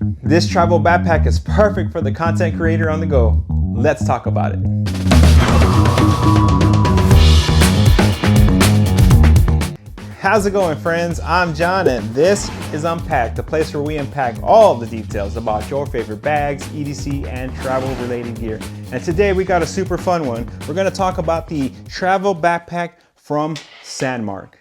This travel backpack is perfect for the content creator on the go. Let's talk about it. How's it going, friends? I'm John and this is Unpack'd, the place where we unpack all the details about your favorite bags, EDC, and travel related gear. And today we got a super fun one. We're gonna talk about the travel backpack from SANDMARC.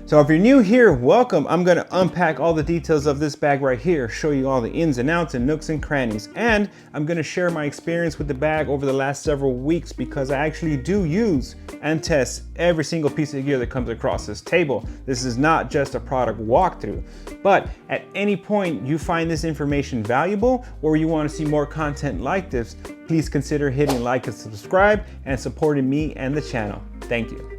So if you're new here, welcome. I'm gonna unpack all the details of this bag right here, show you all the ins and outs and nooks and crannies. And I'm gonna share my experience with the bag over the last several weeks because I actually do use and test every single piece of gear that comes across this table. This is not just a product walkthrough, but at any point you find this information valuable or you wanna see more content like this, please consider hitting like and subscribe and supporting me and the channel. Thank you.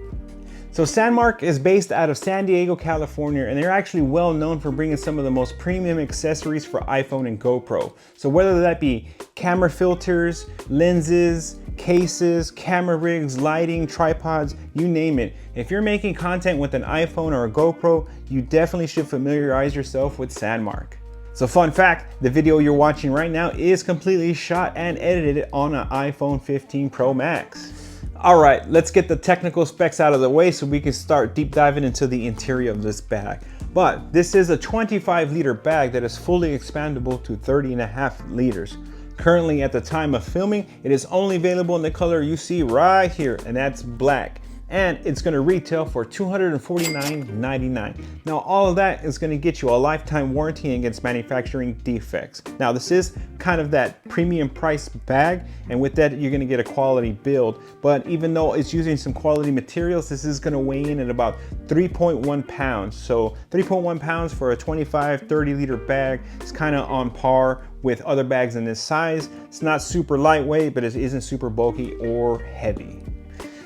So SANDMARC is based out of San Diego, California, and they're actually well known for bringing some of the most premium accessories for iPhone and GoPro. So whether that be camera filters, lenses, cases, camera rigs, lighting, tripods, you name it. If you're making content with an iPhone or a GoPro, you definitely should familiarize yourself with SANDMARC. So fun fact, the video you're watching right now is completely shot and edited on an iPhone 15 Pro Max. All right, let's get the technical specs out of the way so we can start deep diving into the interior of this bag. But this is a 25-liter bag that is fully expandable to 30.5 liters. Currently, at the time of filming, it is only available in the color you see right here, and that's black. And it's gonna retail for $249.99. Now, all of that is gonna get you a lifetime warranty against manufacturing defects. Now, this is kind of that premium price bag, and with that, you're gonna get a quality build. But even though it's using some quality materials, this is gonna weigh in at about 3.1 pounds. So 3.1 pounds for a 25, 30-liter bag is kind of on par with other bags in this size. It's not super lightweight, but it isn't super bulky or heavy.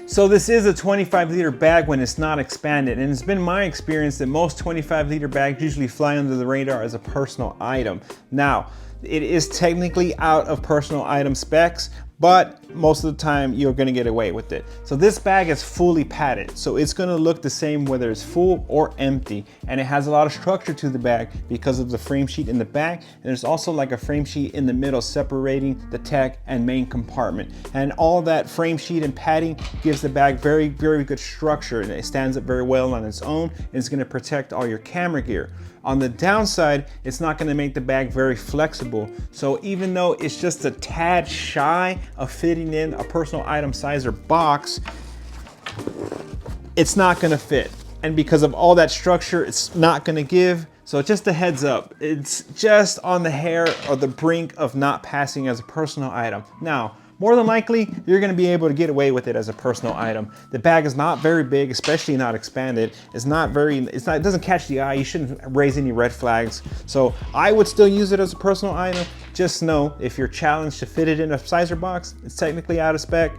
So this is a 25-liter bag when it's not expanded, and it's been my experience that most 25-liter bags usually fly under the radar as a personal item. Now, it is technically out of personal item specs, but most of the time you're gonna get away with it. So this bag is fully padded, so it's gonna look the same whether it's full or empty, and it has a lot of structure to the bag because of the frame sheet in the back, and there's also like a frame sheet in the middle separating the tech and main compartment. And all that frame sheet and padding gives the bag very, very good structure, and it stands up very well on its own, and it's gonna protect all your camera gear. On the downside, it's not gonna make the bag very flexible. So even though it's just a tad shy of fitting in a personal item size or box, it's not gonna fit. And because of all that structure, it's not gonna give. So just a heads up, it's just on the hair or the brink of not passing as a personal item. Now, more than likely, you're gonna be able to get away with it as a personal item. The bag is not very big, especially not expanded. It doesn't catch the eye. You shouldn't raise any red flags. So I would still use it as a personal item. Just know if you're challenged to fit it in a sizer box, it's technically out of spec,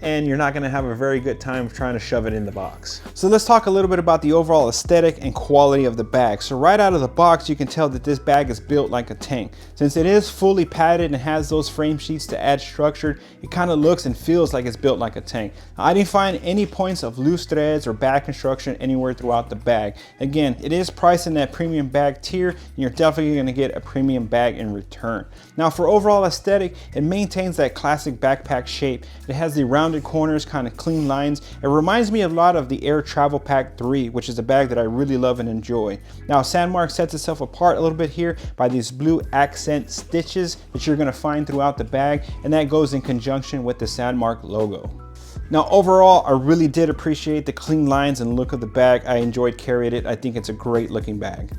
and you're not gonna have a very good time trying to shove it in the box. So let's talk a little bit about the overall aesthetic and quality of the bag. So right out of the box, you can tell that this bag is built like a tank. Since it is fully padded and has those frame sheets to add structure, it kind of looks and feels like it's built like a tank. Now, I didn't find any points of loose threads or bad construction anywhere throughout the bag. Again, it is priced in that premium bag tier, and you're definitely gonna get a premium bag in return. Now for overall aesthetic, it maintains that classic backpack shape. It has the rounded corners, kind of clean lines. It reminds me a lot of the Air Travel Pack 3, which is a bag that I really love and enjoy. Now SANDMARC sets itself apart a little bit here by these blue accent stitches that you're going to find throughout the bag, and that goes in conjunction with the SANDMARC logo. Now overall, I really did appreciate the clean lines and look of the bag. I enjoyed carrying it. I think it's a great looking bag.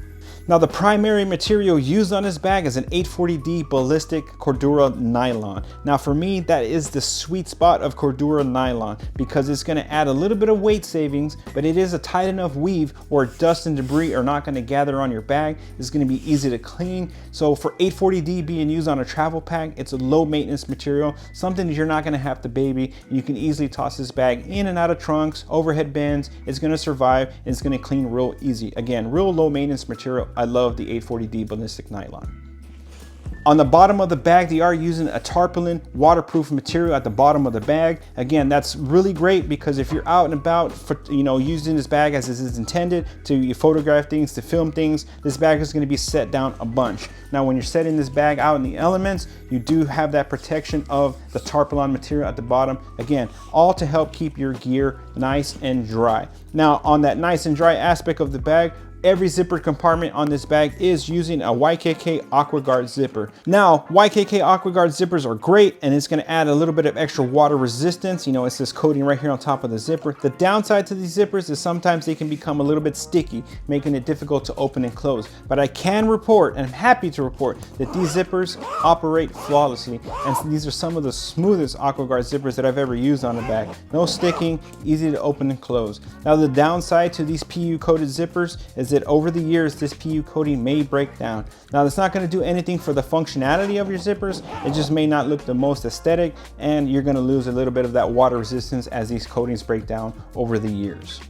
Now the primary material used on this bag is an 840D ballistic Cordura nylon. Now for me, that is the sweet spot of Cordura nylon because it's gonna add a little bit of weight savings, but it is a tight enough weave where dust and debris are not gonna gather on your bag. It's gonna be easy to clean. So for 840D being used on a travel pack, it's a low maintenance material, something that you're not gonna have to baby. You can easily toss this bag in and out of trunks, overhead bins. It's gonna survive and it's gonna clean real easy. Again, real low maintenance material. I love the 840D ballistic nylon. On the bottom of the bag, they are using a tarpaulin waterproof material at the bottom of the bag. Again, that's really great because if you're out and about, for, using this bag as it is intended to photograph things, to film things, this bag is going to be set down a bunch. Now, when you're setting this bag out in the elements, you do have that protection of the tarpaulin material at the bottom. Again, all to help keep your gear nice and dry. Now, on that nice and dry aspect of the bag, every zipper compartment on this bag is using a YKK AquaGuard zipper. Now, YKK AquaGuard zippers are great, and it's going to add a little bit of extra water resistance. It's this coating right here on top of the zipper. The downside to these zippers is sometimes they can become a little bit sticky, making it difficult to open and close. But I can report, and I'm happy to report, that these zippers operate flawlessly. And these are some of the smoothest AquaGuard zippers that I've ever used on the bag. No sticking, easy to open and close. Now, the downside to these PU coated zippers is that over the years, this PU coating may break down. Now, that's not going to do anything for the functionality of your zippers. It just may not look the most aesthetic, and you're going to lose a little bit of that water resistance as these coatings break down over the years.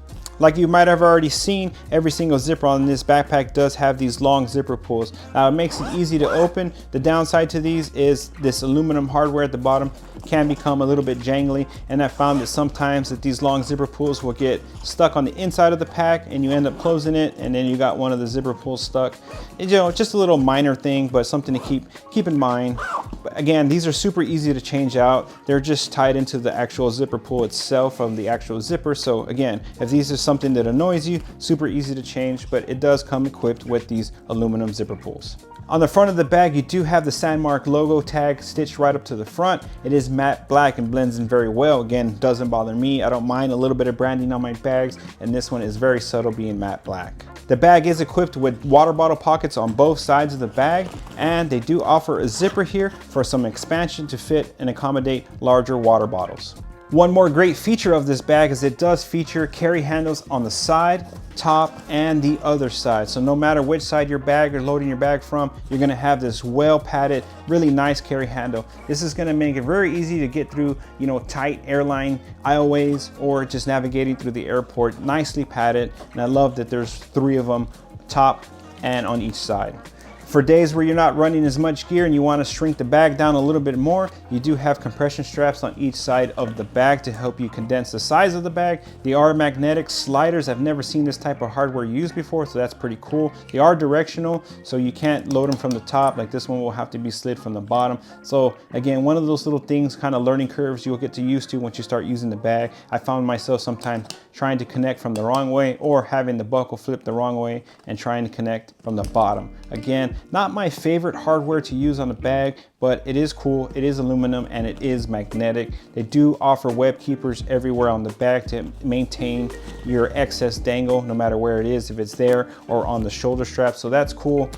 Like you might have already seen, every single zipper on this backpack does have these long zipper pulls. Now, it makes it easy to open. The downside to these is this aluminum hardware at the bottom can become a little bit jangly, and I found that sometimes that these long zipper pulls will get stuck on the inside of the pack, and you end up closing it, and then you got one of the zipper pulls stuck. Just a little minor thing, but something to keep in mind. But again, these are super easy to change out. They're just tied into the actual zipper pull itself of the actual zipper. So again, if these are something that annoys you, super easy to change, but it does come equipped with these aluminum zipper pulls. On the front of the bag, you do have the SANDMARC logo tag stitched right up to the front. It is matte black and blends in very well. Again, doesn't bother me. I don't mind a little bit of branding on my bags, and this one is very subtle, being matte black. The bag is equipped with water bottle pockets on both sides of the bag, and they do offer a zipper here for some expansion to fit and accommodate larger water bottles. One more great feature of this bag is it does feature carry handles on the side, top, and the other side. So no matter which side your bag you're loading your bag from, you're gonna have this well padded, really nice carry handle. This is gonna make it very easy to get through, tight airline aisleways or just navigating through the airport, nicely padded. And I love that there's 3 of them, top and on each side. For days where you're not running as much gear and you want to shrink the bag down a little bit more, you do have compression straps on each side of the bag to help you condense the size of the bag. They are magnetic sliders. I've never seen this type of hardware used before, so that's pretty cool. They are directional, so you can't load them from the top. Like this one will have to be slid from the bottom. So again, one of those little things, kind of learning curves you'll get used to once you start using the bag. I found myself sometimes trying to connect from the wrong way or having the buckle flip the wrong way and trying to connect from the bottom. Again, not my favorite hardware to use on the bag, but it is cool. It is aluminum and it is magnetic. They do offer web keepers everywhere on the bag to maintain your excess dangle, no matter where it is, if it's there or on the shoulder strap. So that's cool.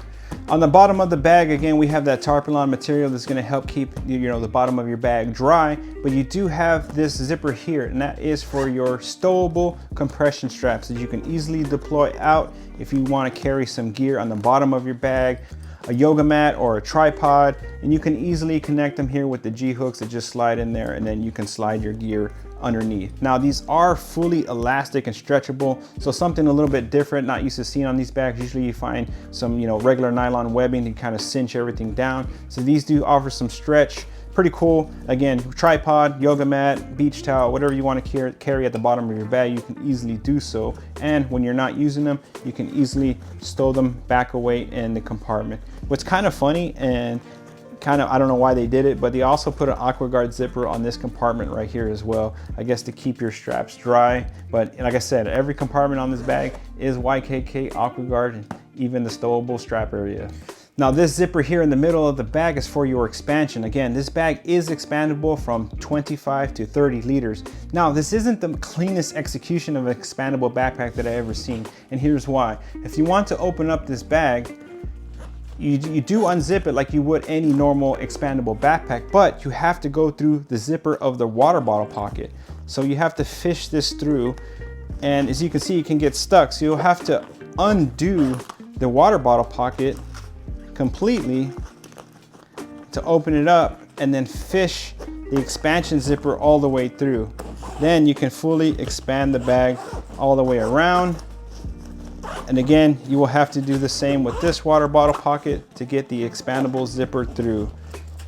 On the bottom of the bag, again, we have that tarpaulin material that's going to help keep the bottom of your bag dry, but you do have this zipper here, and that is for your stowable compression straps that you can easily deploy out if you want to carry some gear on the bottom of your bag, a yoga mat or a tripod, and you can easily connect them here with the G hooks that just slide in there, and then you can slide your gear underneath. Now, these are fully elastic and stretchable, so something a little bit different, not used to seeing on these bags. Usually you find some regular nylon webbing to kind of cinch everything down. So these do offer some stretch. Pretty cool. Again, tripod, yoga mat, beach towel, whatever you want to carry at the bottom of your bag, you can easily do so. And when you're not using them, you can easily stow them back away in the compartment. What's kind of funny, and I don't know why they did it, but they also put an AquaGuard zipper on this compartment right here as well, I guess to keep your straps dry. But like I said, every compartment on this bag is YKK AquaGuard, and even the stowable strap area. Now, this zipper here in the middle of the bag is for your expansion. Again, this bag is expandable from 25 to 30 liters. Now, this isn't the cleanest execution of an expandable backpack that I've ever seen, and here's why. If you want to open up this bag, you do unzip it like you would any normal expandable backpack, but you have to go through the zipper of the water bottle pocket. So you have to fish this through, and as you can see, it can get stuck. So you'll have to undo the water bottle pocket completely to open it up, and then fish the expansion zipper all the way through. Then you can fully expand the bag all the way around. And again, you will have to do the same with this water bottle pocket to get the expandable zipper through.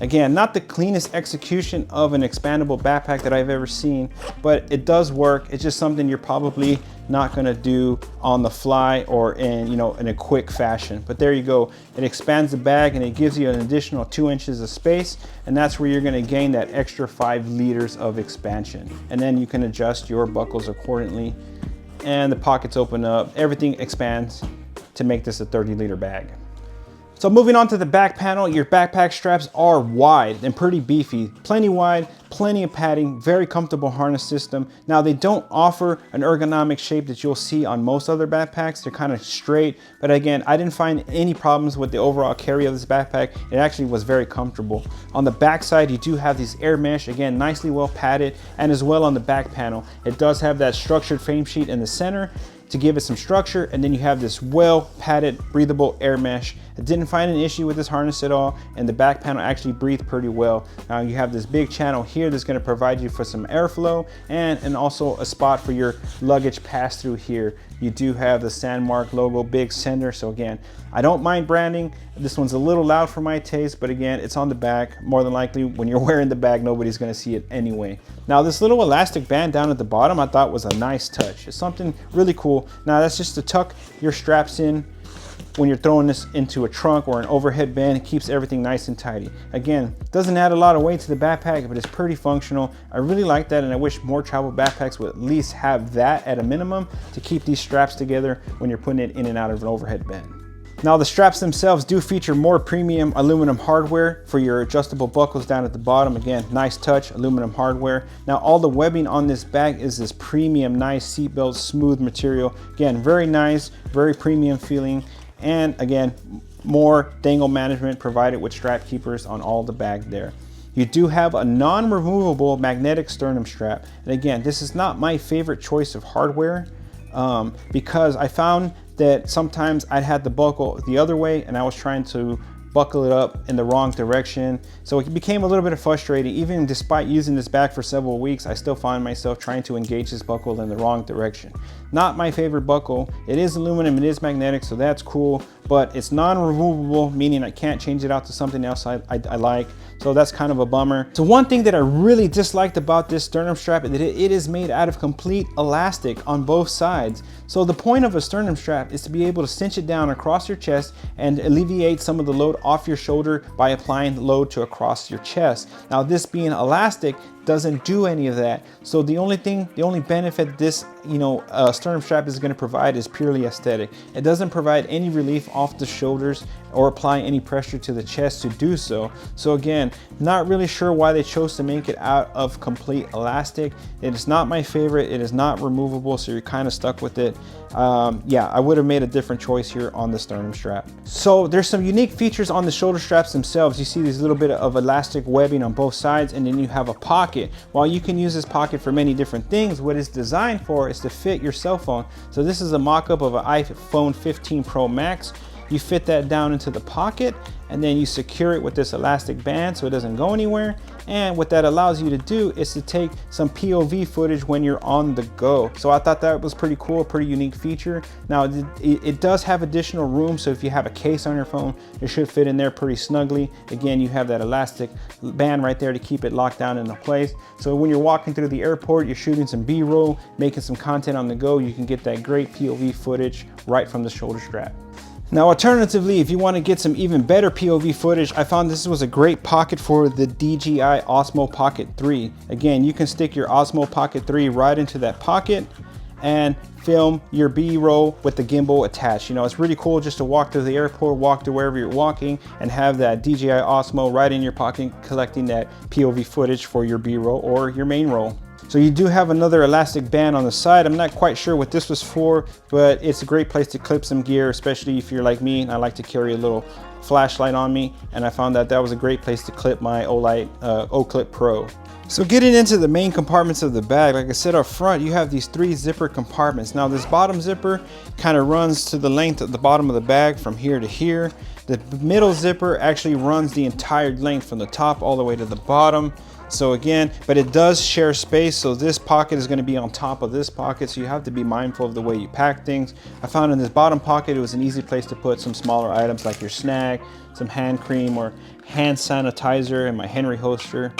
Again, not the cleanest execution of an expandable backpack that I've ever seen, but it does work. It's just something you're probably not gonna do on the fly or in, in a quick fashion. But there you go. It expands the bag and it gives you an additional 2 inches of space, and that's where you're gonna gain that extra 5 liters of expansion. And then you can adjust your buckles accordingly, and the pockets open up, everything expands to make this a 30-liter bag. So moving on to the back panel, your backpack straps are wide and pretty beefy. Plenty wide, plenty of padding, very comfortable harness system. Now they don't offer an ergonomic shape that you'll see on most other backpacks. They're kind of straight, but again, I didn't find any problems with the overall carry of this backpack. It actually was very comfortable. On the back side, you do have these air mesh, again, nicely well padded, and as well on the back panel. It does have that structured frame sheet in the center to give it some structure, and then you have this well padded breathable air mesh. I didn't find an issue with this harness at all, and the back panel actually breathed pretty well. Now you have this big channel here that's going to provide you for some airflow, and also a spot for your luggage pass through here. You do have the SANDMARC logo, big center. So again, I don't mind branding. This one's a little loud for my taste, but again, it's on the back. More than likely, when you're wearing the bag, nobody's gonna see it anyway. Now, this little elastic band down at the bottom, I thought was a nice touch. It's something really cool. Now, that's just to tuck your straps in when you're throwing this into a trunk or an overhead bin. It keeps everything nice and tidy. Again, doesn't add a lot of weight to the backpack, but it's pretty functional. I really like that, and I wish more travel backpacks would at least have that at a minimum to keep these straps together when you're putting it in and out of an overhead bin. Now, the straps themselves do feature more premium aluminum hardware for your adjustable buckles down at the bottom. Again, nice touch, aluminum hardware. Now, all the webbing on this bag is this premium, nice seatbelt smooth material. Again, very nice, very premium feeling. And again, more dangle management provided with strap keepers on all the bag there. You do have a non-removable magnetic sternum strap. And again, this is not my favorite choice of hardware because I found that sometimes I'd had the buckle the other way and I was trying to buckle it up in the wrong direction. So it became a little bit frustrating. Even despite using this bag for several weeks, I still find myself trying to engage this buckle in the wrong direction. Not my favorite buckle. It is aluminum, it is magnetic, so that's cool, but it's non-removable, meaning I can't change it out to something else I like. So that's kind of a bummer. So one thing that I really disliked about this sternum strap is that it is made out of complete elastic on both sides. So the point of a sternum strap is to be able to cinch it down across your chest and alleviate some of the load off your shoulder by applying the load to across your chest. Now, this being elastic doesn't do any of that. So the only benefit this sternum strap is going to provide is purely aesthetic. It doesn't provide any relief off the shoulders or apply any pressure to the chest to do so. So again, not really sure why they chose to make it out of complete elastic. It is not my favorite. It is not removable, so you're kind of stuck with it. Yeah, I would have made a different choice here on the sternum strap. So there's some unique features on the shoulder straps themselves. You see these little bit of elastic webbing on both sides, and then you have a pocket. While you can use this pocket for many different things, what it's designed for is to fit your cell phone. So this is a mock-up of an iPhone 15 Pro Max. You fit that down into the pocket, and then you secure it with this elastic band so it doesn't go anywhere. And what that allows you to do is to take some POV footage when you're on the go. So I thought that was pretty cool, pretty unique feature. Now it does have additional room, so if you have a case on your phone, it should fit in there pretty snugly. Again, you have that elastic band right there to keep it locked down into place. So when you're walking through the airport, you're shooting some B-roll, making some content on the go, you can get that great POV footage right from the shoulder strap. Now, alternatively, if you want to get some even better POV footage, I found this was a great pocket for the DJI Osmo Pocket 3. Again, you can stick your Osmo Pocket 3 right into that pocket and film your B-roll with the gimbal attached. It's really cool just to walk through the airport, walk to wherever you're walking, and have that DJI Osmo right in your pocket collecting that POV footage for your B-roll or your main roll. So you do have another elastic band on the side. I'm not quite sure what this was for, but it's a great place to clip some gear, especially if you're like me and I like to carry a little flashlight on me. And I found that was a great place to clip my O-Clip Pro. So getting into the main compartments of the bag, like I said up front, you have these 3 zipper compartments. Now this bottom zipper kind of runs to the length of the bottom of the bag from here to here. The middle zipper actually runs the entire length from the top all the way to the bottom. So again, but it does share space. So this pocket is going to be on top of this pocket. So you have to be mindful of the way you pack things. I found in this bottom pocket, it was an easy place to put some smaller items like your snack, some hand cream or hand sanitizer, and my Henry holster.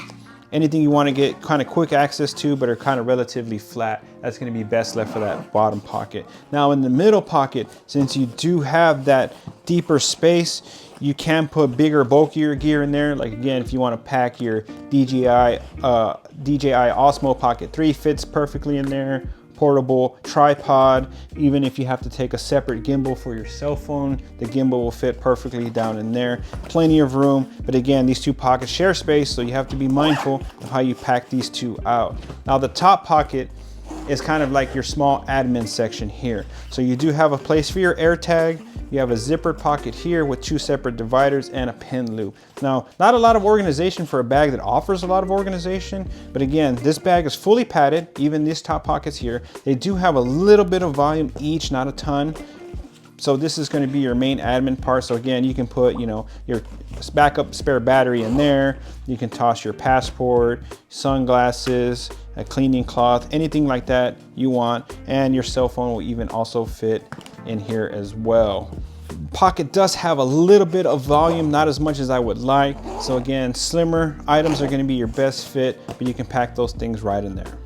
Anything you want to get kind of quick access to but are kind of relatively flat, that's going to be best left for that bottom pocket. Now in the middle pocket, since you do have that deeper space, you can put bigger, bulkier gear in there. Like again, if you want to pack your DJI Osmo Pocket 3, fits perfectly in there. Portable tripod, even if you have to take a separate gimbal for your cell phone, the gimbal will fit perfectly down in there. Plenty of room, but again, these two pockets share space, so you have to be mindful of how you pack these two out. Now the top pocket is kind of like your small admin section here. So you do have a place for your air tag. You have a zippered pocket here with two separate dividers and a pin loop. Now, not a lot of organization for a bag that offers a lot of organization, but again, this bag is fully padded, even these top pockets here. They do have a little bit of volume each, not a ton. So this is going to be your main admin part. So again, you can put, you know, your backup spare battery in there. You can toss your passport, sunglasses, a cleaning cloth, anything like that you want. And your cell phone will even also fit in here as well. Pocket does have a little bit of volume, not as much as I would like. So again, slimmer items are going to be your best fit, but you can pack those things right in there.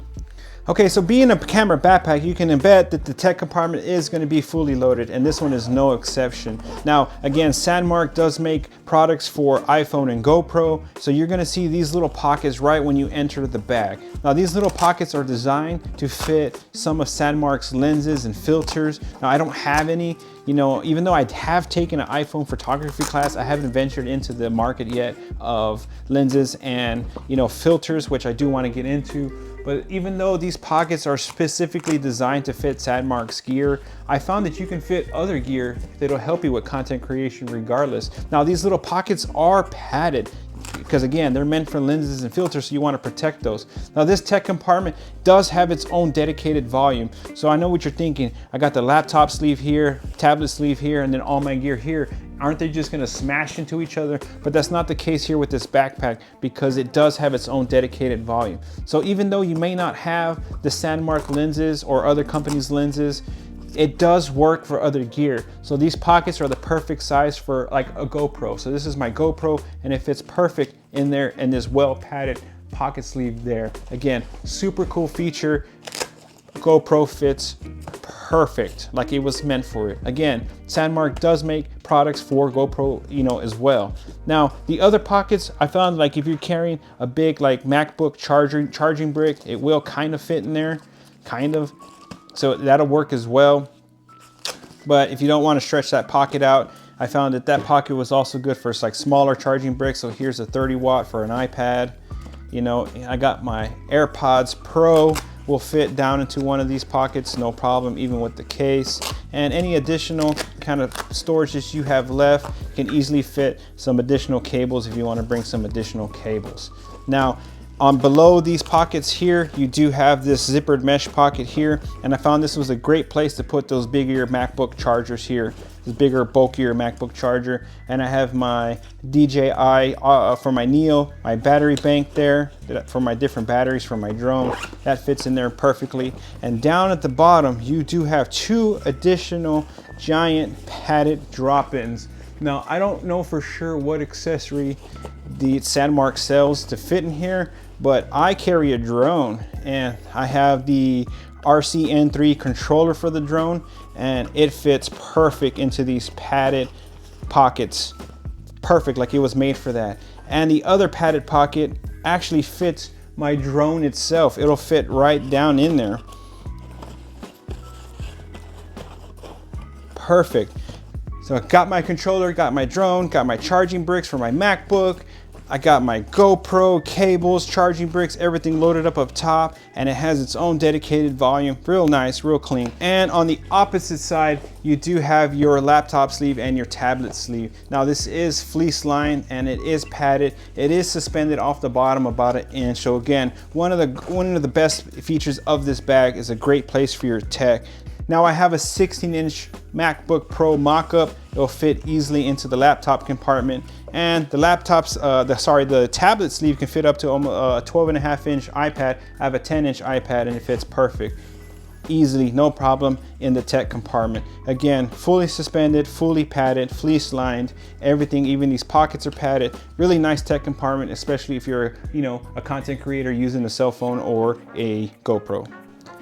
Okay, so being a camera backpack, you can embed that the tech compartment is going to be fully loaded, and this one is no exception. Now, again, SANDMARC does make products for iPhone and GoPro, so you're going to see these little pockets right when you enter the bag. Now, these little pockets are designed to fit some of SANDMARC's lenses and filters. Now, I don't have any, you know, even though I have taken an iPhone photography class, I haven't ventured into the market yet of lenses and, you know, filters, which I do want to get into. But even though these pockets are specifically designed to fit SANDMARC's gear, I found that you can fit other gear that'll help you with content creation regardless. Now, these little pockets are padded because again, they're meant for lenses and filters, so you want to protect those. Now, this tech compartment does have its own dedicated volume. So I know what you're thinking. I got the laptop sleeve here, tablet sleeve here, and then all my gear here. Aren't they just gonna smash into each other? But that's not the case here with this backpack because it does have its own dedicated volume. So even though you may not have the SANDMARC lenses or other companies' lenses, it does work for other gear. So these pockets are the perfect size for like a GoPro. So this is my GoPro and it fits perfect in there in this well padded pocket sleeve there. Again, super cool feature. GoPro fits perfect, like it was meant for it. Again, SANDMARC does make products for GoPro, you know, as well. Now, the other pockets, I found like if you're carrying a big like MacBook charging brick, it will kind of fit in there, kind of. So that'll work as well. But if you don't want to stretch that pocket out, I found that that pocket was also good for like smaller charging bricks. So here's a 30 watt for an iPad. You know, I got my AirPods Pro will fit down into one of these pockets, no problem, even with the case. And any additional kind of storage that you have left can easily fit some additional cables if you want to bring some additional cables. Now, on below these pockets here, you do have this zippered mesh pocket here, and I found this was a great place to put those bigger MacBook chargers here, this bigger, bulkier MacBook charger. And I have my DJI for my Neo, my battery bank there for my different batteries for my drone. That fits in there perfectly. And down at the bottom, you do have two additional giant padded drop-ins. Now, I don't know for sure what accessory the SANDMARC sells to fit in here, but I carry a drone and I have the RCN3 controller for the drone, and it fits perfect into these padded pockets. Perfect, like it was made for that. And the other padded pocket actually fits my drone itself. It'll fit right down in there. Perfect. So I got my controller, got my drone, got my charging bricks for my MacBook. I got my GoPro, cables, charging bricks, everything loaded up top, and it has its own dedicated volume. Real nice, real clean. And on the opposite side, you do have your laptop sleeve and your tablet sleeve. Now this is fleece lined and it is padded. It is suspended off the bottom about an inch. So again, one of the best features of this bag is a great place for your tech. Now I have a 16-inch MacBook Pro mock-up. It'll fit easily into the laptop compartment, and the the tablet sleeve can fit up to almost a 12.5-inch iPad. I have a 10-inch iPad and it fits perfect. Easily, no problem in the tech compartment. Again, fully suspended, fully padded, fleece lined, everything, even these pockets are padded. Really nice tech compartment, especially if you're, a content creator using a cell phone or a GoPro.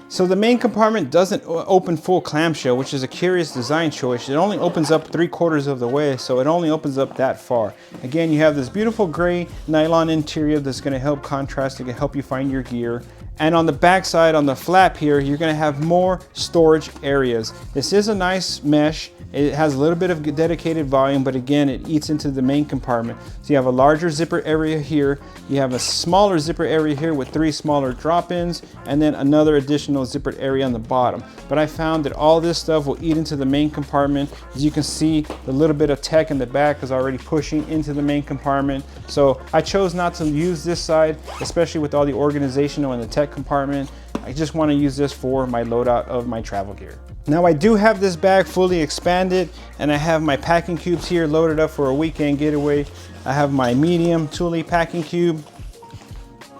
So the main compartment doesn't open full clamshell, which is a curious design choice. It only opens up 3/4 of the way, so it only opens up that far. Again, you have this beautiful gray nylon interior that's going to help contrast, it can help you find your gear. And on the back side, on the flap here, you're going to have more storage areas. This is a nice mesh. It has a little bit of dedicated volume, but again, it eats into the main compartment. So you have a larger zipper area here. You have a smaller zipper area here with 3 smaller drop-ins, and then another additional zippered area on the bottom. But I found that all this stuff will eat into the main compartment. As you can see, the little bit of tech in the back is already pushing into the main compartment. So I chose not to use this side, especially with all the organizational in the tech compartment. I just want to use this for my loadout of my travel gear. Now I do have this bag fully expanded, and I have my packing cubes here loaded up for a weekend getaway. I have my medium Thule packing cube,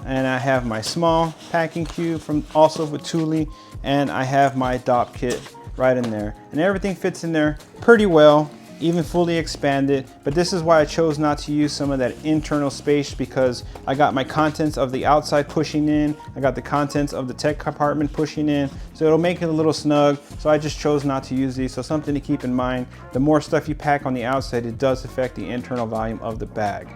and I have my small packing cube from also with Thule, and I have my DOP kit right in there. And everything fits in there pretty well, even fully expanded. But this is why I chose not to use some of that internal space, because I got my contents of the outside pushing in, I got the contents of the tech compartment pushing in, so it'll make it a little snug. So I just chose not to use these. So something to keep in mind, the more stuff you pack on the outside, it does affect the internal volume of the bag.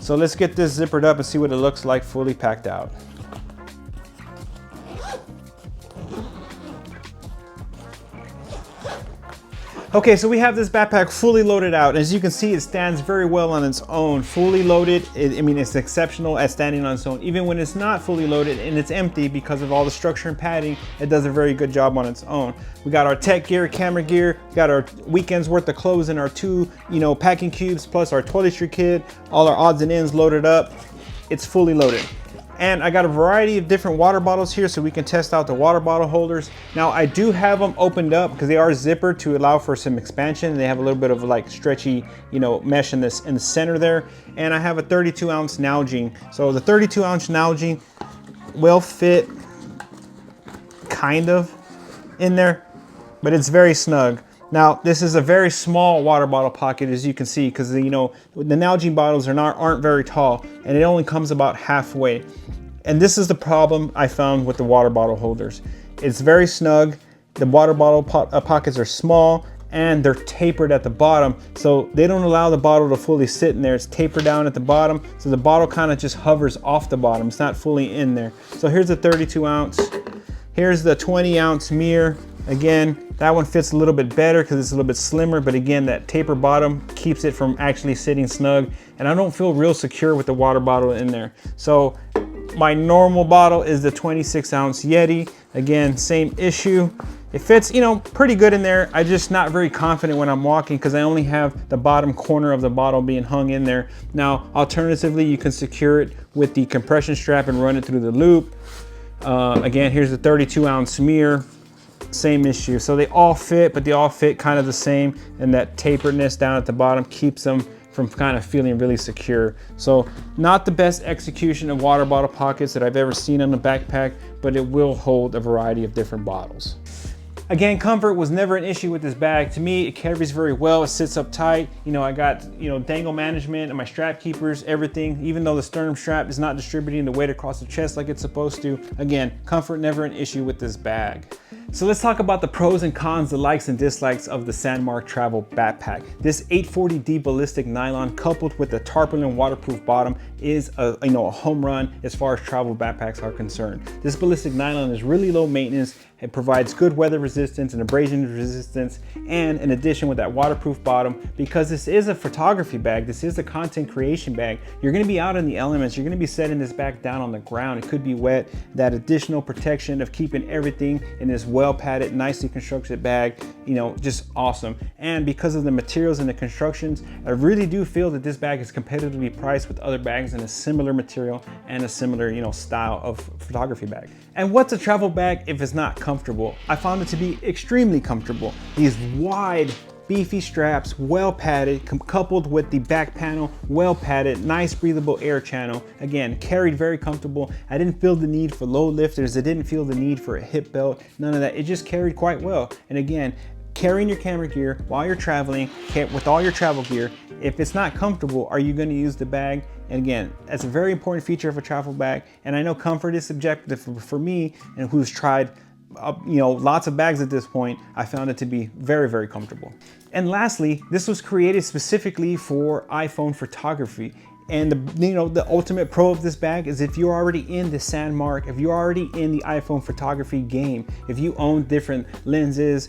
So let's get this zippered up and see what it looks like fully packed out. Okay, so we have this backpack fully loaded out. As you can see, it stands very well on its own. Fully loaded, it's exceptional at standing on its own. Even when it's not fully loaded and it's empty, because of all the structure and padding, it does a very good job on its own. We got our tech gear, camera gear, got our weekend's worth of clothes in our 2, packing cubes, plus our toiletry kit, all our odds and ends loaded up. It's fully loaded. And I got a variety of different water bottles here so we can test out the water bottle holders. Now I do have them opened up because they are zippered to allow for some expansion. They have a little bit of like stretchy, mesh in the center there. And I have a 32-ounce Nalgene. So the 32-ounce Nalgene will fit kind of in there, but it's very snug. Now, this is a very small water bottle pocket, as you can see, because the Nalgene bottles aren't very tall, and it only comes about halfway. And this is the problem I found with the water bottle holders. It's very snug. The water bottle pockets are small, and they're tapered at the bottom, so they don't allow the bottle to fully sit in there. It's tapered down at the bottom, so the bottle kind of just hovers off the bottom. It's not fully in there. So here's the 32-ounce. Here's the 20-ounce mirror. Again, that one fits a little bit better because it's a little bit slimmer, but again, that taper bottom keeps it from actually sitting snug, and I don't feel real secure with the water bottle in there. So my normal bottle is the 26-ounce Yeti. Again, same issue. It fits, pretty good in there. I'm just not very confident when I'm walking because I only have the bottom corner of the bottle being hung in there. Now, alternatively, you can secure it with the compression strap and run it through the loop. Again, here's the 32-ounce mirror. Same issue. So they all fit, but they all fit kind of the same, and that taperedness down at the bottom keeps them from kind of feeling really secure. So not the best execution of water bottle pockets that I've ever seen on a backpack, but it will hold a variety of different bottles. Again, comfort was never an issue with this bag. To me, it carries very well. It sits up tight. I got, dangle management and my strap keepers, everything. Even though the sternum strap is not distributing the weight across the chest like it's supposed to. Again, comfort never an issue with this bag. So let's talk about the pros and cons, the likes and dislikes of the SANDMARC travel backpack. This 840D ballistic nylon coupled with the tarpaulin waterproof bottom is a home run as far as travel backpacks are concerned. This ballistic nylon is really low maintenance, It provides good weather resistance and abrasion resistance, and in addition with that waterproof bottom, because this is a photography bag, this is a content creation bag, you're gonna be out in the elements, you're gonna be setting this bag down on the ground. It could be wet. That additional protection of keeping everything in this well padded, nicely constructed bag, you know, just awesome. And because of the materials and the constructions, I really do feel that this bag is competitively priced with other bags in a similar material and a similar, you know, style of photography bag. And what's a travel bag if it's not comfortable? I found it to be extremely comfortable. These wide, beefy straps, well padded, coupled with the back panel, well padded, nice breathable air channel. Again, carried very comfortable. I didn't feel the need for load lifters. I didn't feel the need for a hip belt, none of that. It just carried quite well. And again, carrying your camera gear while you're traveling with all your travel gear, if it's not comfortable, are you going to use the bag? And again, that's a very important feature of a travel bag. And I know comfort is subjective for me, and who's tried you know, lots of bags at this point, I found it to be very, very comfortable. And lastly, this was created specifically for iPhone photography. And the ultimate pro of this bag is if you're already in the SANDMARC, if you're already in the iPhone photography game, if you own different lenses,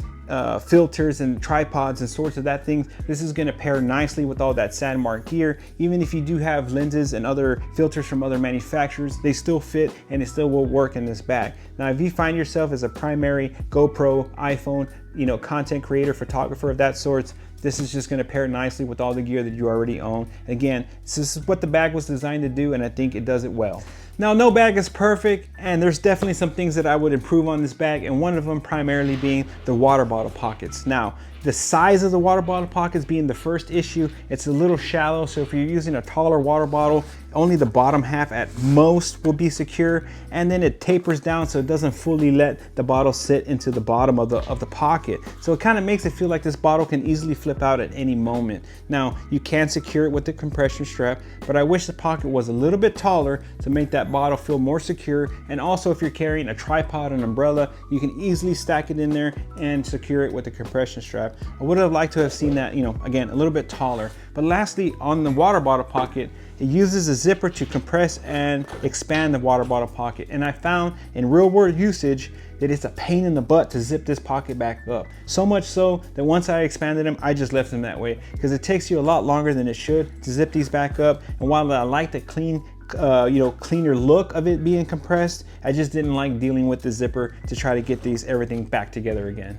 filters and tripods and sorts of that thing, this is going to pair nicely with all that SANDMARC gear. Even if you do have lenses and other filters from other manufacturers, they still fit and it still will work in this bag. Now, if you find yourself as a primary GoPro, iPhone, you know, content creator, photographer of that sorts, this is just going to pair nicely with all the gear that you already own. Again, this is what the bag was designed to do, and I think it does it well. Now, no bag is perfect, and there's definitely some things that I would improve on this bag, and one of them primarily being the water bottle pockets. Now, the size of the water bottle pockets being the first issue, it's a little shallow, so if you're using a taller water bottle, only the bottom half at most will be secure, and then it tapers down so it doesn't fully let the bottle sit into the bottom of the pocket. So it kind of makes it feel like this bottle can easily flip out at any moment. Now, you can secure it with the compression strap, but I wish the pocket was a little bit taller to make that bottle feel more secure. And also, if you're carrying a tripod and umbrella, you can easily stack it in there and secure it with the compression strap. I would have liked to have seen that, you know, again, a little bit taller. But lastly, on the water bottle pocket, it uses a zipper to compress and expand the water bottle pocket. And I found in real world usage that it's a pain in the butt to zip this pocket back up. So much so that once I expanded them, I just left them that way, because it takes you a lot longer than it should to zip these back up. And while I like the clean, cleaner look of it being compressed, I just didn't like dealing with the zipper to try to get everything back together again.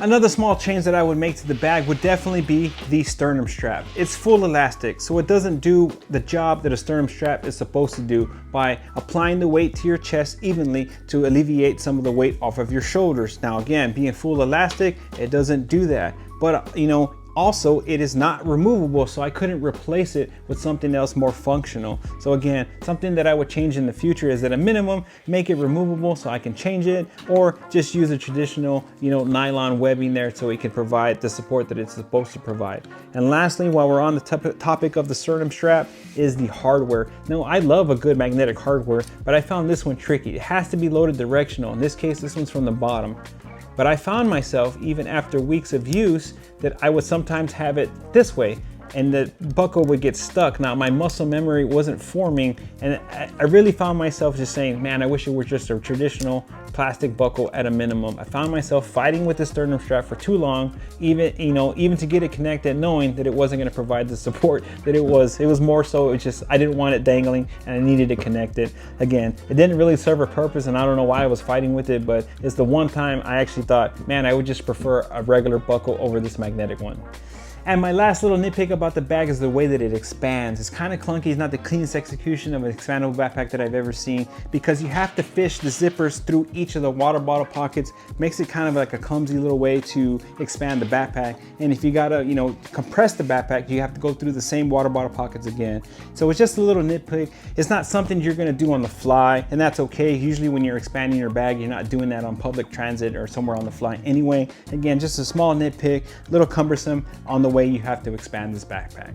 Another small change that I would make to the bag would definitely be the sternum strap. It's full elastic, so it doesn't do the job that a sternum strap is supposed to do by applying the weight to your chest evenly to alleviate some of the weight off of your shoulders. Now again, being full elastic, it doesn't do that. But you know, also, it is not removable, so I couldn't replace it with something else more functional. So again, something that I would change in the future is at a minimum, make it removable so I can change it, or just use a traditional, you know, nylon webbing there so it can provide the support that it's supposed to provide. And lastly, while we're on the topic of the sternum strap, is the hardware. Now, I love a good magnetic hardware, but I found this one tricky. It has to be loaded directional. In this case, this one's from the bottom. But I found myself, even after weeks of use, that I would sometimes have it this way and the buckle would get stuck. Now, my muscle memory wasn't forming, and I really found myself just saying, man, I wish it were just a traditional plastic buckle at a minimum. I found myself fighting with the sternum strap for too long, even to get it connected, knowing that it wasn't going to provide the support that it was. It was more so, it's just, I didn't want it dangling and I needed it connected. Again, it didn't really serve a purpose, and I don't know why I was fighting with it, but it's the one time I actually thought, man, I would just prefer a regular buckle over this magnetic one. And my last little nitpick about the bag is the way that it expands. It's kind of clunky. It's not the cleanest execution of an expandable backpack that I've ever seen, because you have to fish the zippers through each of the water bottle pockets. Makes it kind of like a clumsy little way to expand the backpack. And if you gotta, compress the backpack, you have to go through the same water bottle pockets again. So it's just a little nitpick. It's not something you're gonna do on the fly, and that's okay. Usually when you're expanding your bag, you're not doing that on public transit or somewhere on the fly anyway. Again, just a small nitpick, a little cumbersome on the way you have to expand this backpack.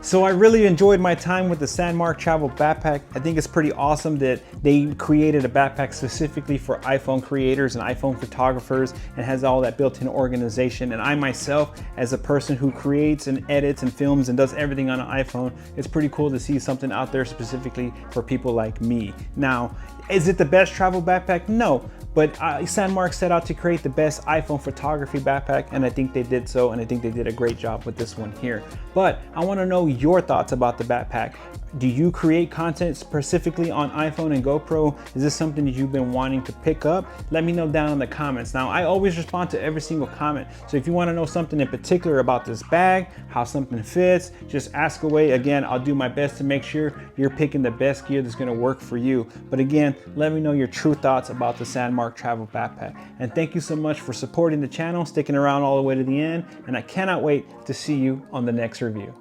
So I really enjoyed my time with the SANDMARC travel backpack. I think it's pretty awesome that they created a backpack specifically for iPhone creators and iPhone photographers and has all that built-in organization. And I myself, as a person who creates and edits and films and does everything on an iPhone, it's pretty cool to see something out there specifically for people like me. Now, is it the best travel backpack? No. But SANDMARC set out to create the best iPhone photography backpack, and I think they did so, and I think they did a great job with this one here. But I want to know your thoughts about the backpack. Do you create content specifically on iPhone and GoPro? Is this something that you've been wanting to pick up? Let me know down in the comments. Now, I always respond to every single comment. So if you want to know something in particular about this bag, how something fits, just ask away. Again, I'll do my best to make sure you're picking the best gear that's going to work for you. But again, let me know your true thoughts about the SANDMARC travel backpack. And thank you so much for supporting the channel, sticking around all the way to the end. And I cannot wait to see you on the next review.